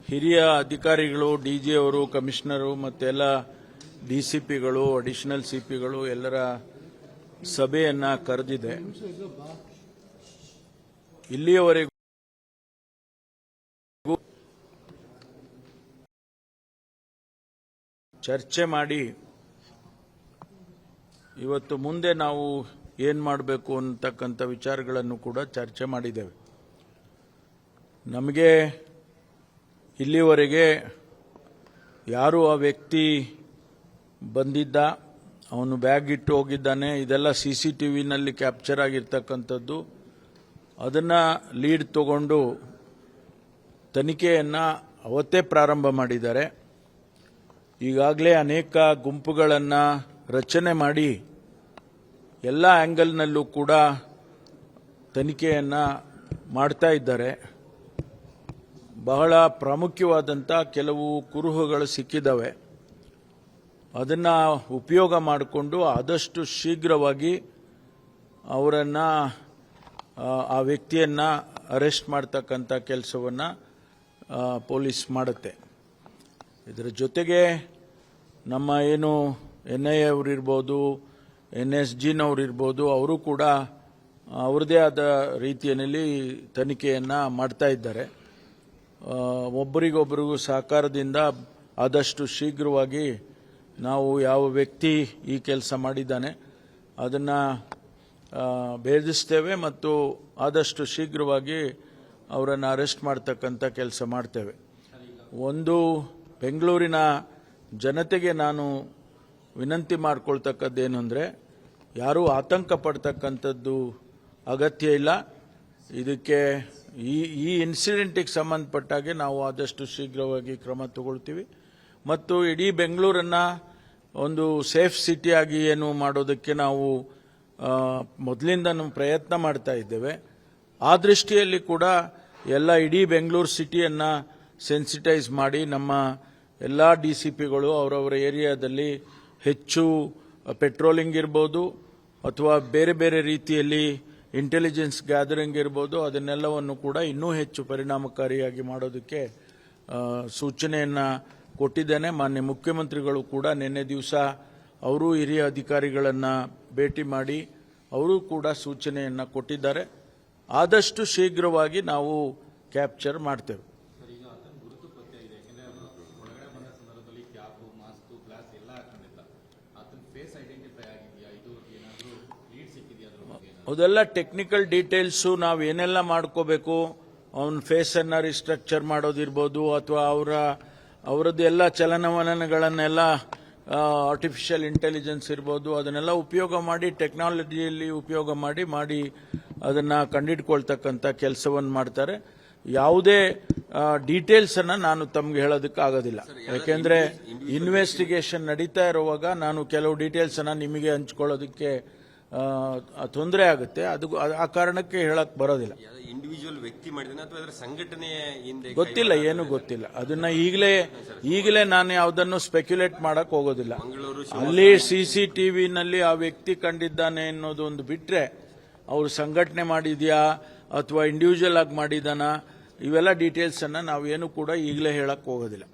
ಹಿರಿಯ ಅಧಿಕಾರಿಗಳು, ಡಿಜಿ ಅವರು, ಕಮಿಷನರು ಮತ್ತೆಲ್ಲ ಡಿಸಿಪಿಗಳು, ಅಡಿಷನಲ್ ಸಿಪಿಗಳು ಎಲ್ಲರ ಸಭೆಯನ್ನ ಕರೆದಿದೆ. ಇಲ್ಲಿಯವರೆಗೂ ಚರ್ಚೆ ಮಾಡಿ ಇವತ್ತು ಮುಂದೆ ನಾವು ಏನು ಮಾಡಬೇಕು ಅಂತಕ್ಕಂಥ ವಿಚಾರಗಳನ್ನು ಕೂಡ ಚರ್ಚೆ ಮಾಡಿದ್ದೇವೆ. ನಮಗೆ ಇಲ್ಲಿವರೆಗೆ ಯಾರು ಆ ವ್ಯಕ್ತಿ ಬಂದಿದ್ದ, ಅವನು ಬ್ಯಾಗ್ ಇಟ್ಟು ಹೋಗಿದ್ದಾನೆ, ಇದೆಲ್ಲ CCTVನಲ್ಲಿ ಕ್ಯಾಪ್ಚರ್ ಆಗಿರ್ತಕ್ಕಂಥದ್ದು. ಅದನ್ನು ಲೀಡ್ ತಗೊಂಡು ತನಿಖೆಯನ್ನು ಅವತ್ತೇ ಪ್ರಾರಂಭ ಮಾಡಿದ್ದಾರೆ. ಈಗಾಗಲೇ ಅನೇಕ ಗುಂಪುಗಳನ್ನು ರಚನೆ ಮಾಡಿ ಎಲ್ಲ ಆ್ಯಂಗಲ್ನಲ್ಲೂ ಕೂಡ ತನಿಖೆಯನ್ನು ಮಾಡ್ತಾ ಇದ್ದಾರೆ. ಬಹಳ ಪ್ರಾಮುಖ್ಯವಾದಂಥ ಕೆಲವು ಕುರುಹುಗಳು ಸಿಕ್ಕಿದ್ದಾವೆ. ಅದನ್ನು ಉಪಯೋಗ ಮಾಡಿಕೊಂಡು ಆದಷ್ಟು ಶೀಘ್ರವಾಗಿ ಅವರನ್ನು, ಆ ವ್ಯಕ್ತಿಯನ್ನು ಅರೆಸ್ಟ್ ಮಾಡ್ತಕ್ಕಂಥ ಕೆಲಸವನ್ನು ಪೊಲೀಸ್ ಮಾಡುತ್ತೆ. ಇದರ ಜೊತೆಗೆ ನಮ್ಮ ಏನು NIA ಅವರಿರ್ಬೋದು, NSGನವರಿರ್ಬೋದು, ಅವರು ಕೂಡ ಅವ್ರದ್ದೇ ಆದ ರೀತಿಯಲ್ಲಿ ತನಿಖೆಯನ್ನು ಮಾಡ್ತಾ ಇದ್ದಾರೆ. ಒಬ್ಬರಿಗೊಬ್ಬರಿಗೂ ಸಹಕಾರದಿಂದ ಆದಷ್ಟು ಶೀಘ್ರವಾಗಿ ನಾವು ಯಾವ ವ್ಯಕ್ತಿ ಈ ಕೆಲಸ ಮಾಡಿದ್ದಾನೆ ಅದನ್ನು ಭೇದಿಸ್ತೇವೆ ಮತ್ತು ಆದಷ್ಟು ಶೀಘ್ರವಾಗಿ ಅವರನ್ನು ಅರೆಸ್ಟ್ ಮಾಡ್ತಕ್ಕಂಥ ಕೆಲಸ ಮಾಡ್ತೇವೆ. ಒಂದು ಬೆಂಗಳೂರಿನ ಜನತೆಗೆ ನಾನು ವಿನಂತಿ ಮಾಡಿಕೊಳ್ತಕ್ಕದ್ದೇನು ಅಂದರೆ, ಯಾರೂ ಆತಂಕ ಪಡ್ತಕ್ಕಂಥದ್ದು ಅಗತ್ಯ ಇಲ್ಲ. ಇದಕ್ಕೆ ಈ ಇನ್ಸಿಡೆಂಟಿಗೆ ಸಂಬಂಧಪಟ್ಟಾಗೆ ನಾವು ಆದಷ್ಟು ಶೀಘ್ರವಾಗಿ ಕ್ರಮ ತಗೊಳ್ತೀವಿ ಮತ್ತು ಇಡೀ ಬೆಂಗಳೂರನ್ನು ಒಂದು ಸೇಫ್ ಸಿಟಿಯಾಗಿ ಏನು ಮಾಡೋದಕ್ಕೆ ನಾವು ಮೊದಲಿಂದ ಪ್ರಯತ್ನ ಮಾಡ್ತಾ ಇದ್ದೇವೆ. ಆ ದೃಷ್ಟಿಯಲ್ಲಿ ಕೂಡ ಎಲ್ಲ ಇಡೀ ಬೆಂಗಳೂರು ಸಿಟಿಯನ್ನು ಸೆನ್ಸಿಟೈಸ್ ಮಾಡಿ ನಮ್ಮ ಎಲ್ಲ DCPಗಳು ಅವರವರ ಏರಿಯಾದಲ್ಲಿ ಹೆಚ್ಚು ಪೆಟ್ರೋಲಿಂಗ್ ಇರ್ಬೋದು ಅಥವಾ ಬೇರೆ ಬೇರೆ ರೀತಿಯಲ್ಲಿ ಇಂಟೆಲಿಜೆನ್ಸ್ ಗ್ಯಾದರಿಂಗ್ ಇರ್ಬೋದು, ಅದನ್ನೆಲ್ಲವನ್ನು ಕೂಡ ಇನ್ನೂ ಹೆಚ್ಚು ಪರಿಣಾಮಕಾರಿಯಾಗಿ ಮಾಡೋದಕ್ಕೆ ಸೂಚನೆಯನ್ನು ಕೊಟ್ಟಿದ್ದೇನೆ. ಮಾನ್ಯ ಮುಖ್ಯಮಂತ್ರಿಗಳು ಕೂಡ ನಿನ್ನೆ ದಿವಸ ಅವರು ಹಿರಿಯ ಅಧಿಕಾರಿಗಳನ್ನು ಭೇಟಿ ಮಾಡಿ ಅವರು ಕೂಡ ಸೂಚನೆಯನ್ನು ಕೊಟ್ಟಿದ್ದಾರೆ. ಆದಷ್ಟು ಶೀಘ್ರವಾಗಿ ನಾವು ಕ್ಯಾಪ್ಚರ್ ಮಾಡ್ತೇವೆ. ಅದೆಲ್ಲ ಟೆಕ್ನಿಕಲ್ ಡೀಟೇಲ್ಸು ನಾವು ಏನೆಲ್ಲ ಮಾಡ್ಕೋಬೇಕು, ಅವನ ಫೇಸನ್ನು ರಿಸ್ಟ್ರಕ್ಚರ್ ಮಾಡೋದಿರ್ಬೋದು ಅಥವಾ ಅವರದ್ದು ಎಲ್ಲ ಚಲನವಲನಗಳನ್ನೆಲ್ಲ ಆರ್ಟಿಫಿಷಿಯಲ್ ಇಂಟೆಲಿಜೆನ್ಸ್ ಇರ್ಬೋದು, ಅದನ್ನೆಲ್ಲ ಉಪಯೋಗ ಮಾಡಿ ಟೆಕ್ನಾಲಜಿಯಲ್ಲಿ ಉಪಯೋಗ ಮಾಡಿ ಅದನ್ನು ಕಂಡಿಡ್ಕೊಳ್ತಕ್ಕಂಥ ಕೆಲಸವನ್ನು ಮಾಡ್ತಾರೆ. ಯಾವುದೇ ಡೀಟೇಲ್ಸನ್ನು ನಾನು ತಮಗೆ ಹೇಳೋದಕ್ಕಾಗೋದಿಲ್ಲ, ಯಾಕೆಂದರೆ ಇನ್ವೆಸ್ಟಿಗೇಷನ್ ನಡೀತಾ ಇರುವಾಗ ನಾನು ಕೆಲವು ಡೀಟೇಲ್ಸನ್ನು ನಿಮಗೆ ಹಂಚ್ಕೊಳ್ಳೋದಕ್ಕೆ ತೊಂದರೆ ಆಗುತ್ತೆ. ಅದು ಆ ಕಾರಣಕ್ಕೆ ಹೇಳಕ್ ಬರೋದಿಲ್ಲ. ಇಂಡಿವಿಜುವಲ್ ವ್ಯಕ್ತಿ ಮಾಡಿದಾನೆ ಅಥವಾ ಅದರ ಸಂಘಟನೆಯ ಹಿಂದೆ ಗೊತ್ತಿಲ್ಲ, ಏನು ಗೊತ್ತಿಲ್ಲ. ಅದನ್ನ ಈಗಲೇ ನಾನು ಯಾವುದನ್ನು ಸ್ಪೆಕ್ಯುಲೇಟ್ ಮಾಡಕ್ ಹೋಗೋದಿಲ್ಲ. ಅಲ್ಲಿ CCTVನಲ್ಲಿ ಆ ವ್ಯಕ್ತಿ ಕಂಡಿದ್ದಾನೆ ಅನ್ನೋದು ಒಂದು ಬಿಟ್ರೆ, ಅವರು ಸಂಘಟನೆ ಮಾಡಿದ್ಯಾ ಅಥವಾ ಇಂಡಿವಿಜುವಲ್ ಆಗಿ ಮಾಡಿದಾನ, ಇವೆಲ್ಲ ಡೀಟೇಲ್ಸ್ ಅನ್ನ ನಾವೇನು ಕೂಡ ಈಗಲೇ ಹೇಳಕ್ ಹೋಗೋದಿಲ್ಲ.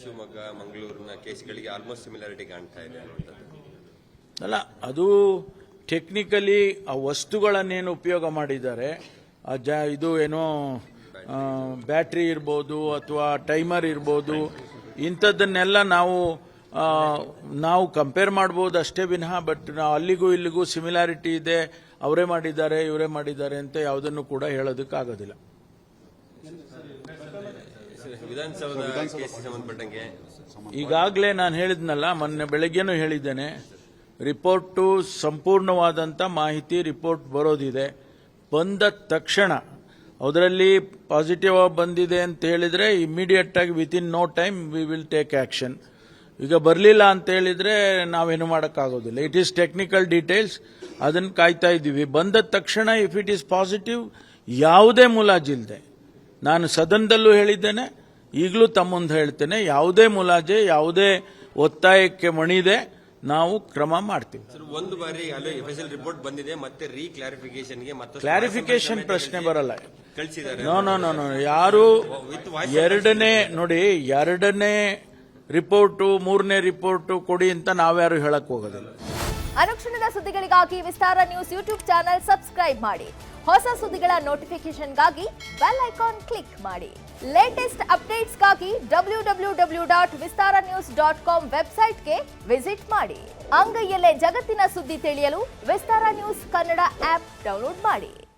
ಶಿವಮೊಗ್ಗ, ಮಂಗಳೂರಿನ ಕೇಸ್ಗಳಿಗೆ ಆಲ್ಮೋಸ್ಟ್ ಸಿಮಿಲಾರಿಟಿ ಕಾಣ್ತಾ ಇದೆ ಅಲ್ಲ, ಅದು ಟೆಕ್ನಿಕಲಿ ಆ ವಸ್ತುಗಳನ್ನೇನು ಉಪಯೋಗ ಮಾಡಿದ್ದಾರೆ, ಇದು ಏನೋ ಬ್ಯಾಟ್ರಿ ಇರ್ಬೋದು ಅಥವಾ ಟೈಮರ್ ಇರ್ಬೋದು, ಇಂಥದ್ದನ್ನೆಲ್ಲ ನಾವು ಕಂಪೇರ್ ಮಾಡ್ಬೋದು ಅಷ್ಟೇ ವಿನಃ, ಬಟ್ ನಾವು ಅಲ್ಲಿಗೂ ಇಲ್ಲಿಗೂ ಸಿಮಿಲಾರಿಟಿ ಇದೆ, ಅವರೇ ಮಾಡಿದ್ದಾರೆ ಇವರೇ ಮಾಡಿದ್ದಾರೆ ಅಂತ ಯಾವುದನ್ನು ಕೂಡ ಹೇಳೋದಕ್ಕಾಗೋದಿಲ್ಲ. ವಿಧಾನಸೌಧ ಸಂಬಂಧಪಟ್ಟಂಗೆ ಈಗಾಗಲೇ ನಾನು ಹೇಳಿದ್ನಲ್ಲ, ಮೊನ್ನೆ ಬೆಳಗ್ಗೆನೂ ಹೇಳಿದ್ದೇನೆ, ರಿಪೋರ್ಟು ಸಂಪೂರ್ಣವಾದಂಥ ಮಾಹಿತಿ ರಿಪೋರ್ಟ್ ಬರೋದಿದೆ. ಬಂದ ತಕ್ಷಣ ಅದರಲ್ಲಿ ಪಾಸಿಟಿವ್ ಬಂದಿದೆ ಅಂತ ಹೇಳಿದ್ರೆ ಇಮಿಡಿಯೇಟ್ ಆಗಿ within no time we will take action. ಈಗ ಬರಲಿಲ್ಲ ಅಂತ ಹೇಳಿದ್ರೆ ನಾವೇನು ಮಾಡೋಕ್ಕಾಗೋದಿಲ್ಲ. ಇಟ್ ಈಸ್ ಟೆಕ್ನಿಕಲ್ ಡೀಟೇಲ್ಸ್, ಅದನ್ನು ಕಾಯ್ತಾ ಇದ್ದೀವಿ. ಬಂದ ತಕ್ಷಣ ಇಫ್ ಇಟ್ ಈಸ್ ಪಾಸಿಟಿವ್, ಯಾವುದೇ ಮುಲಾಜಿಲ್ಲದೆ, ನಾನು ಸದನದಲ್ಲೂ ಹೇಳಿದ್ದೇನೆ, ಈಗಲೂ ತಮ್ಮ ಮುಂದೆ ಹೇಳ್ತೇನೆ, ಯಾವುದೇ ಮುಲಾಜೆ ಯಾವುದೇ ಒತ್ತಾಯಕ್ಕೆ ಮಣಿದೆ ನಾವು ಕ್ರಮ ಮಾಡ್ತೀವಿ. ಸರ್, ಒಂದು ಬಾರಿ ಅಲ್ಲಿ FSL ರಿಪೋರ್ಟ್ ಬಂದಿದೆ, ಮತ್ತೆ ಕ್ಲಾರಿಫಿಕೇಶನ್ಗೆ ಮತ್ತೆ ಕ್ಲಾರಿಫಿಕೇಶನ್ ಪ್ರಶ್ನೆ ಬರಲ್ಲ. ಕಳಿಸಿದ್ದಾರೆ. ನೋ ಯಾರು ಎರಡನೇ ರಿಪೋರ್ಟು ಮೂರನೇ ರಿಪೋರ್ಟು ಕೊಡಿ ಅಂತ ನಾವ್ಯಾರು ಹೇಳಕ್ ಹೋಗೋದಿಲ್ಲ. ಅನುಕ್ಷಣದ ಸುದ್ದಿಗಳಿಗಾಗಿ ವಿಸ್ತಾರ ನ್ಯೂಸ್ ಯೂಟ್ಯೂಬ್ ಚಾನೆಲ್ ಸಬ್ಸ್ಕ್ರೈಬ್ ಮಾಡಿ. ಹೊಸ ಸುದ್ದಿಗಳ ನೋಟಿಫಿಕೇಶನ್ಗಾಗಿ ಬೆಲ್ ಐಕಾನ್ ಕ್ಲಿಕ್ ಮಾಡಿ. ಲೇಟೆಸ್ಟ್ ಅಪ್ಡೇಟ್ಸ್ಗಾಗಿ www.vistaranews.com ವೆಬ್ಸೈಟ್ಗೆ ವಿಸಿಟ್ ಮಾಡಿ. ಅಂಗೈಯಲ್ಲೇ ಜಗತ್ತಿನ ಸುದ್ದಿ ತಿಳಿಯಲು ವಿಸ್ತಾರ ನ್ಯೂಸ್ ಕನ್ನಡ ಆಪ್ ಡೌನ್ಲೋಡ್ ಮಾಡಿ.